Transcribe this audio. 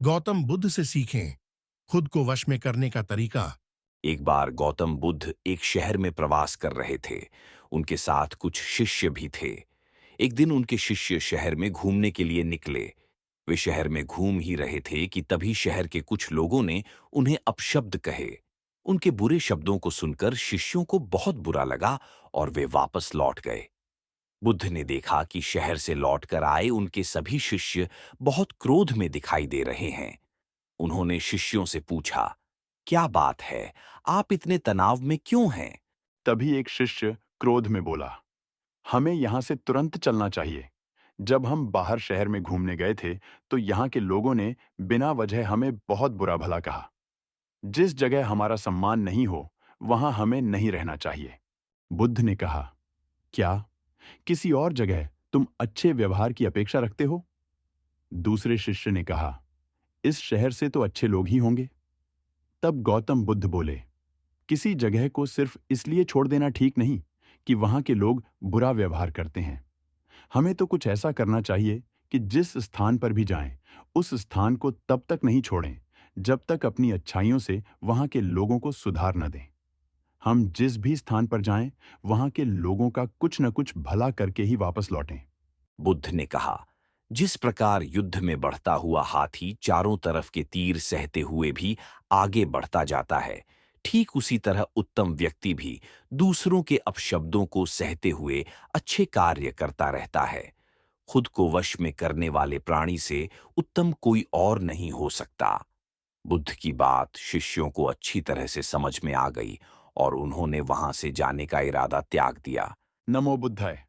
गौतम बुद्ध से सीखें खुद को वश में करने का तरीका। एक बार गौतम बुद्ध एक शहर में प्रवास कर रहे थे। उनके साथ कुछ शिष्य भी थे। एक दिन उनके शिष्य शहर में घूमने के लिए निकले। वे शहर में घूम ही रहे थे कि तभी शहर के कुछ लोगों ने उन्हें अपशब्द कहे। उनके बुरे शब्दों को सुनकर शिष्यों को बहुत बुरा लगा और वे वापस लौट गए। बुद्ध ने देखा कि शहर से लौटकर आए उनके सभी शिष्य बहुत क्रोध में दिखाई दे रहे हैं। उन्होंने शिष्यों से पूछा, क्या बात है? आप इतने तनाव में क्यों हैं? तभी एक शिष्य क्रोध में बोला, हमें यहाँ से तुरंत चलना चाहिए। जब हम बाहर शहर में घूमने गए थे तो यहाँ के लोगों ने बिना वजह हमें बहुत बुरा भला कहा। जिस जगह हमारा सम्मान नहीं हो वहां हमें नहीं रहना चाहिए। बुद्ध ने कहा, क्या किसी और जगह तुम अच्छे व्यवहार की अपेक्षा रखते हो? दूसरे शिष्य ने कहा, इस शहर से तो अच्छे लोग ही होंगे। तब गौतम बुद्ध बोले, किसी जगह को सिर्फ इसलिए छोड़ देना ठीक नहीं कि वहां के लोग बुरा व्यवहार करते हैं। हमें तो कुछ ऐसा करना चाहिए कि जिस स्थान पर भी जाएं, उस स्थान को तब तक नहीं छोड़ें जब तक अपनी अच्छाइयों से वहां के लोगों को सुधार न दें। हम जिस भी स्थान पर जाएं, वहां के लोगों का कुछ न कुछ भला करके ही वापस लौटें। बुद्ध ने कहा, जिस प्रकार युद्ध में बढ़ता हुआ हाथी चारों तरफ के तीर सहते हुए भी आगे बढ़ता जाता है, ठीक उसी तरह उत्तम व्यक्ति भी दूसरों के अपशब्दों को सहते हुए अच्छे कार्य करता रहता है। खुद को वश में करने वाले प्राणी से उत्तम कोई और नहीं हो सकता। बुद्ध की बात शिष्यों को अच्छी तरह से समझ में आ गई और उन्होंने वहां से जाने का इरादा त्याग दिया। नमो बुद्धाय।